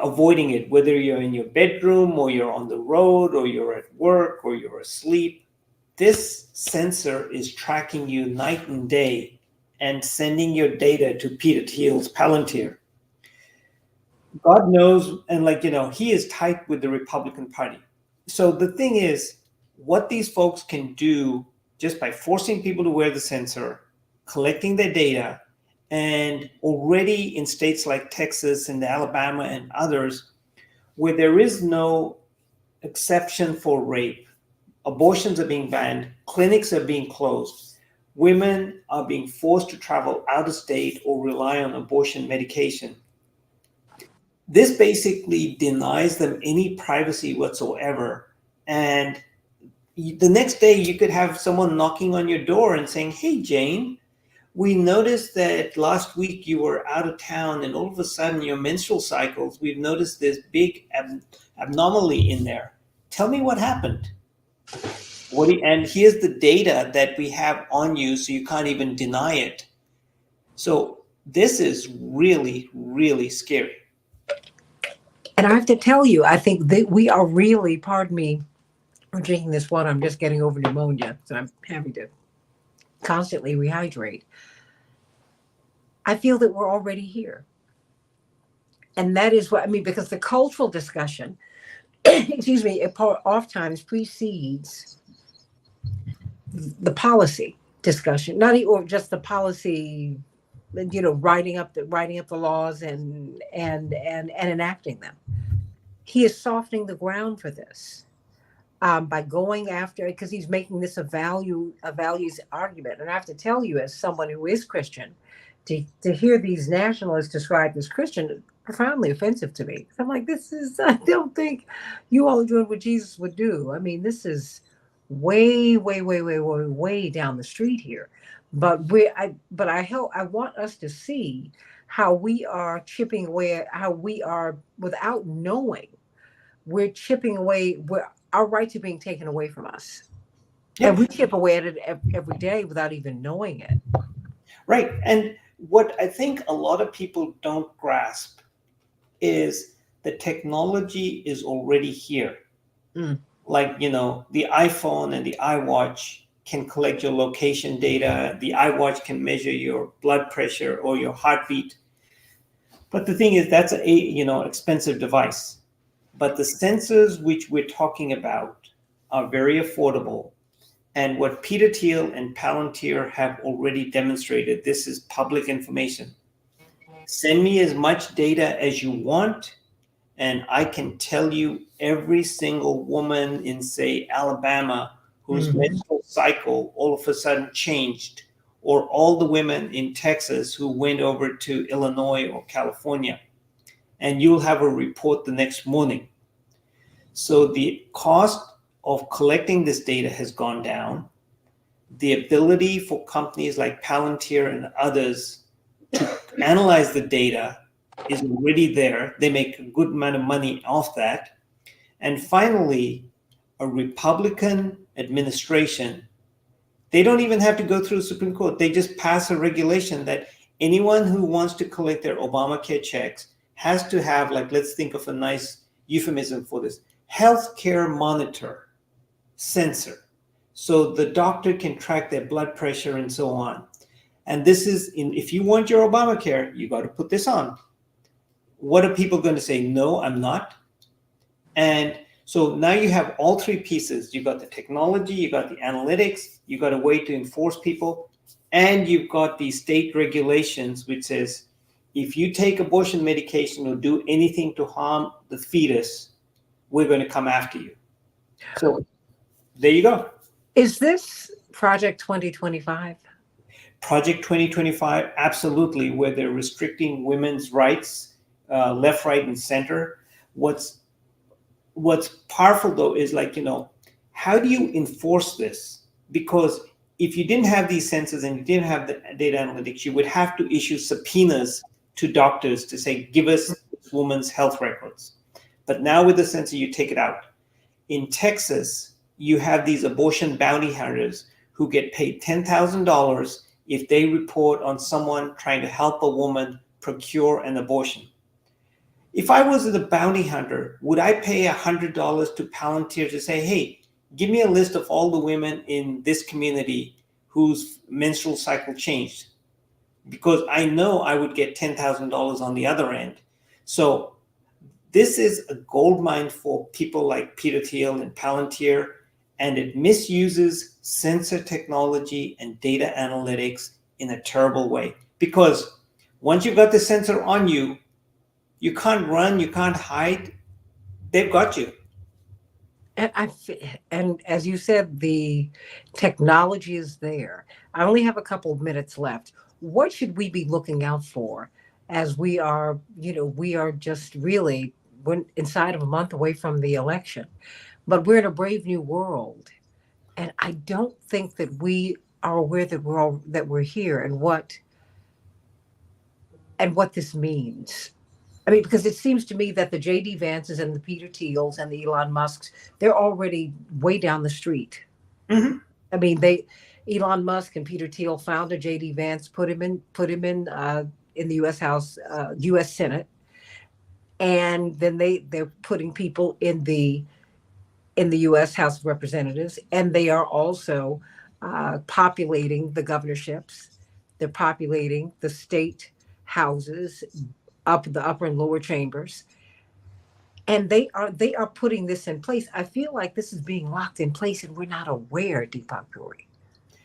S2: avoiding it, whether you're in your bedroom or you're on the road or you're at work or you're asleep. This sensor is tracking you night and day and sending your data to Peter Thiel's Palantir. God knows, and he is tight with the Republican Party. So the thing is, what these folks can do just by forcing people to wear the sensor, collecting their data, and already in states like Texas and Alabama and others, where there is no exception for rape, abortions are being banned, clinics are being closed, women are being forced to travel out of state or rely on abortion medication. This basically denies them any privacy whatsoever. And The next day you could have someone knocking on your door and saying, "Hey, Jane, we noticed that last week you were out of town and all of a sudden your menstrual cycles, we've noticed this big abnormality in there. Tell me what happened." And here's the data that we have on you, so you can't even deny it. So this is really, really scary.
S1: And I have to tell you, I think that we are really, pardon me, I'm drinking this water. I'm just getting over pneumonia, so I'm having to constantly rehydrate. I feel that we're already here. And that is what I mean, because the cultural discussion, excuse me, it oftentimes precedes the policy discussion, not or just the policy, writing up the laws and enacting them. He is softening the ground for this by going after it because he's making this a values argument. And I have to tell you, as someone who is Christian, to hear these nationalists described as Christian profoundly offensive to me. I'm like, this is I don't think you all are doing what Jesus would do. I mean, this is way, way, way, way, way, way down the street here. I want us to see how we are chipping away, how we are without knowing, we're chipping away, our rights are being taken away from us.
S2: Yep.
S1: And we chip away at it every day without even knowing it.
S2: Right. And what I think a lot of people don't grasp is the technology is already here.
S1: Mm.
S2: Like, the iPhone and the iWatch can collect your location data. The iWatch can measure your blood pressure or your heartbeat. But the thing is, that's a expensive device. But the sensors which we're talking about are very affordable. And what Peter Thiel and Palantir have already demonstrated, this is public information. Send me as much data as you want, and I can tell you every single woman in, say, Alabama whose menstrual cycle all of a sudden changed, or all the women in Texas who went over to Illinois or California. And you'll have a report the next morning. So the cost of collecting this data has gone down. The ability for companies like Palantir and others to analyze the data is already there. They make a good amount of money off that. And finally, a Republican administration, they don't even have to go through the Supreme Court. They just pass a regulation that anyone who wants to collect their Obamacare checks has to have, let's think of a nice euphemism for this, healthcare monitor sensor. So the doctor can track their blood pressure and so on. And this is, if you want your Obamacare, you got to put this on. What are people going to say? No, I'm not. And so now you have all three pieces. You've got the technology, you got the analytics, you got a way to enforce people, and you've got the state regulations, which says, if you take abortion medication or do anything to harm the fetus, we're going to come after you. So there you go.
S1: Is this Project 2025?
S2: Project 2025, absolutely, where they're restricting women's rights, left, right, and center. What's powerful, though, is how do you enforce this? Because if you didn't have these sensors and you didn't have the data analytics, you would have to issue subpoenas to doctors to say, give us this woman's health records. But now with the sensor, you take it out. In Texas, you have these abortion bounty hunters who get paid $10,000 if they report on someone trying to help a woman procure an abortion. If I was the bounty hunter, would I pay $100 to Palantir to say, hey, give me a list of all the women in this community whose menstrual cycle changed? Because I know I would get $10,000 on the other end. So this is a goldmine for people like Peter Thiel and Palantir, and it misuses sensor technology and data analytics in a terrible way. Because once you've got the sensor on you, you can't run, you can't hide. They've got you.
S1: And as you said, the technology is there. I only have a couple of minutes left. What should we be looking out for as we are just we're inside of a month away from the election, but we're in a brave new world. And I don't think that we are aware that we're here and what this means. I mean, because it seems to me that the J.D. Vances and the Peter Thiels and the Elon Musks, they're already way down the street.
S2: Mhm.
S1: I mean, Elon Musk and Peter Thiel found a J.D. Vance, put him in the U.S. House, U.S. Senate, and then they're putting people in the U.S. House of Representatives, and they are also populating the governorships. They're populating the state houses, up the upper and lower chambers, and they are putting this in place. I feel like this is being locked in place, and we're not aware, Deepak Puri.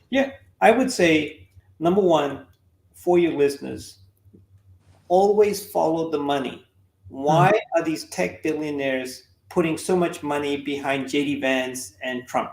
S2: Yeah, I would say number one, for your listeners, always follow the money.
S1: Mm.
S2: Why are these tech billionaires putting so much money behind JD Vance and Trump?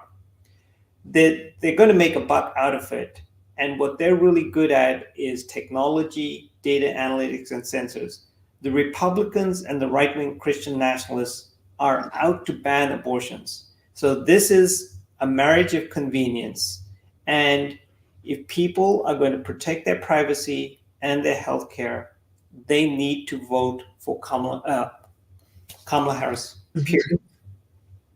S2: They're going to make a buck out of it. And what they're really good at is technology, data analytics, and sensors. The Republicans and the right wing Christian nationalists are out to ban abortions. So this is a marriage of convenience. And if people are going to protect their privacy and their health care, they need to vote for Kamala Harris, period.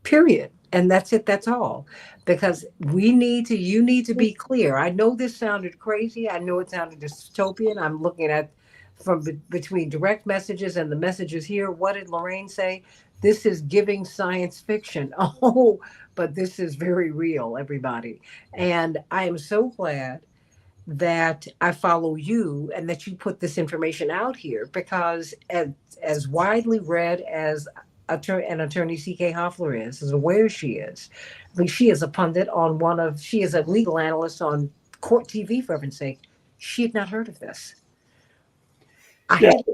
S1: Period. And that's it. That's all. Because you need to be clear. I know this sounded crazy. I know it sounded dystopian. I'm looking at between direct messages and the messages here. What did Lorraine say? This is giving science fiction. Oh, but this is very real, everybody. And I am so glad that I follow you and that you put this information out here because as widely read as an attorney C.K. Hoffler is, as aware she is, I mean, she is a pundit on she is a legal analyst on court TV, for heaven's sake. She had not heard of this. I
S2: Yeah.
S1: had,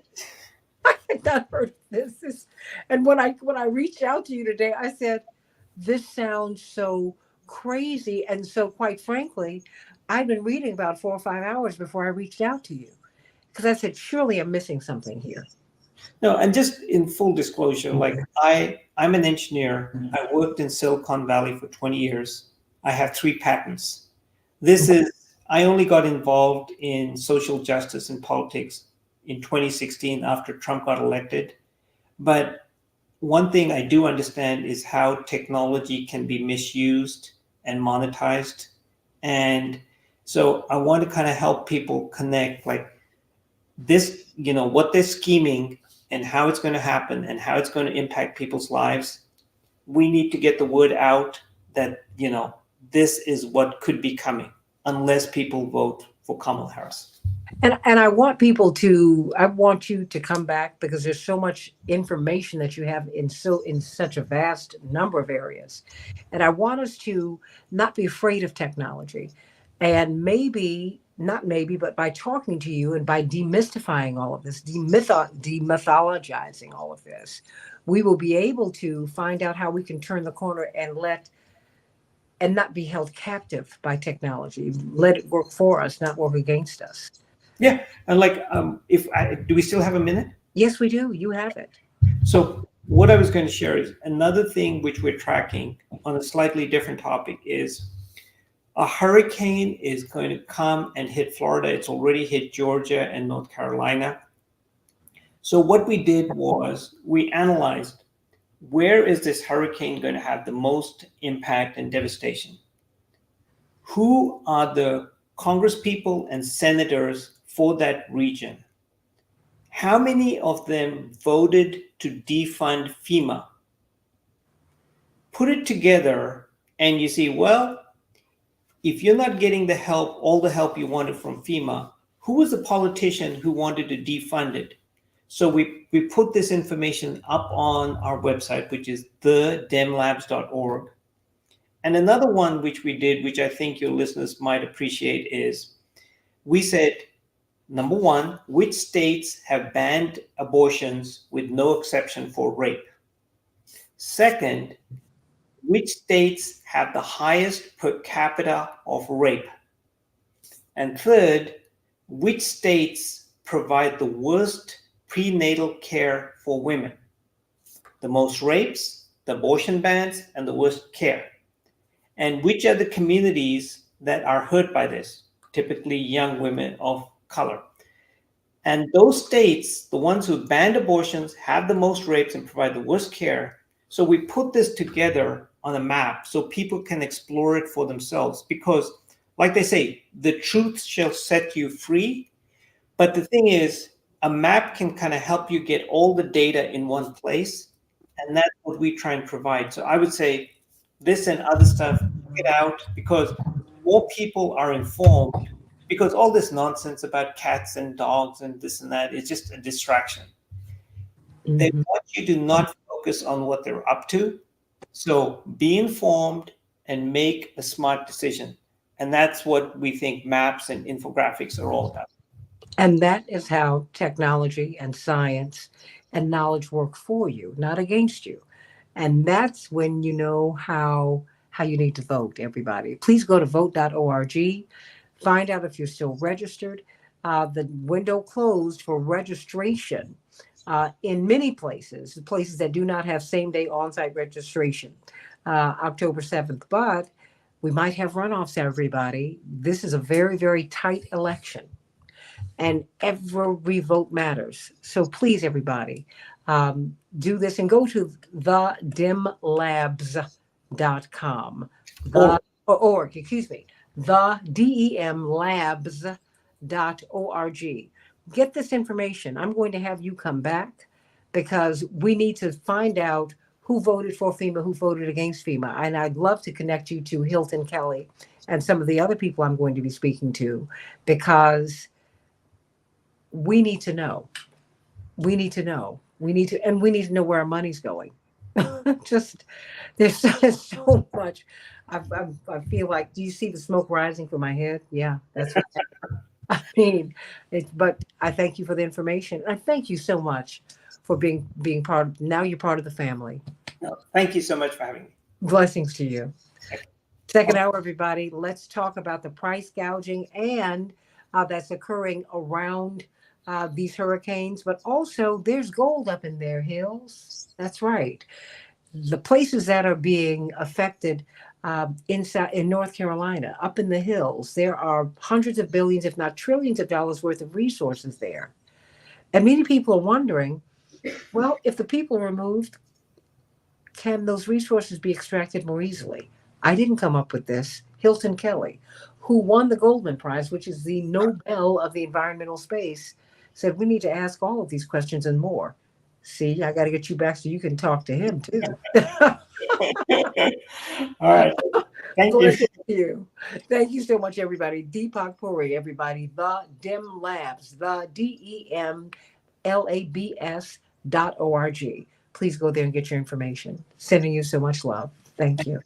S1: I had not heard of this. And when I reached out to you today, I said, this sounds so crazy. And so, quite frankly, I've been reading about 4 or 5 hours before I reached out to you because I said, surely I'm missing something here.
S2: No, and just in full disclosure, like I'm an engineer. I worked in Silicon Valley for 20 years. I have 3 patents. I only got involved in social justice and politics in 2016 after Trump got elected. But one thing I do understand is how technology can be misused and monetized. And so I want to kind of help people connect like this, what they're scheming and how it's going to happen and how it's going to impact people's lives. We need to get the word out that, this is what could be coming unless people vote for Kamala Harris.
S1: And I want you to come back because there's so much information that you have in such a vast number of areas. And I want us to not be afraid of technology. And maybe, not maybe, but by talking to you and by demystifying all of this, demythologizing all of this, we will be able to find out how we can turn the corner and not be held captive by technology. Let it work for us, not work against us.
S2: Yeah, and like, do we still have a minute?
S1: Yes, we do. You have it.
S2: So what I was going to share is another thing which we're tracking on a slightly different topic is a hurricane is going to come and hit Florida. It's already hit Georgia and North Carolina. So what we did was we analyzed where is this hurricane going to have the most impact and devastation? Who are the congresspeople and senators for that region? How many of them voted to defund FEMA? Put it together and you see, well, if you're not getting all the help you wanted from FEMA, who was the politician who wanted to defund it? So we put this information up on our website, which is thedemlabs.org. And another one which we did, which I think your listeners might appreciate, is we said, number one, which states have banned abortions with no exception for rape? Second, which states have the highest per capita of rape? And third, which states provide the worst prenatal care for women? The most rapes, the abortion bans, and the worst care. and which are the communities that are hurt by this, typically young women of color. And those states, the ones who banned abortions, have the most rapes and provide the worst care. So we put this together on a map so people can explore it for themselves. Because, like they say, the truth shall set you free. But the thing is, a map can kind of help you get all the data in one place. And that's what we try and provide. So I would say this and other stuff, get out, because more people are informed, because all this nonsense about cats and dogs and this and that is just a distraction. They
S1: Mhm.
S2: want you to not focus on what they're up to. So be informed and make a smart decision. And that's what we think maps and infographics are all about.
S1: And that is how technology and science and knowledge work for you, not against you. And that's when you know how you need to vote, everybody. Please go to vote.org. Find out if you're still registered. The window closed for registration in many places, places that do not have same day on site registration, October 7th. But we might have runoffs, everybody. This is a very, very tight election, and every vote matters. So please, everybody, do this and go to thedemlabs.com.
S2: Or
S1: Or org, excuse me, thedemlabs.org. Get this information. I'm going to have you come back because we need to find out who voted for FEMA, who voted against FEMA. And I'd love to connect you to Hilton Kelly and some of the other people I'm going to be speaking to, because we need to know. We need to know. And we need to know where our money's going. Just there's so much. I feel like, do you see the smoke rising from my head? Yeah, that's what I mean. But I thank you for the information. I thank you so much for being part of. Now you're part of the family.
S2: no, thank you so much for having me.
S1: Blessings to you. Second hour, everybody. Let's talk about the price gouging and that's occurring around these hurricanes. But also, there's gold up in their hills. That's right. The places that are being affected in North Carolina, up in the hills, there are hundreds of billions, if not trillions of dollars worth of resources there. And many people are wondering, well, if the people are removed, can those resources be extracted more easily? I didn't come up with this. Hilton Kelly, who won the Goldman Prize, which is the Nobel of the environmental space, said we need to ask all of these questions and more. See, I got to get you back so you can talk to him too.
S2: All right. Thank you.
S1: Bless you. Thank you so much, everybody. Deepak Puri, everybody. The DEM Labs, the DEMLABS.org. Please go there and get your information. Sending you so much love. Thank you.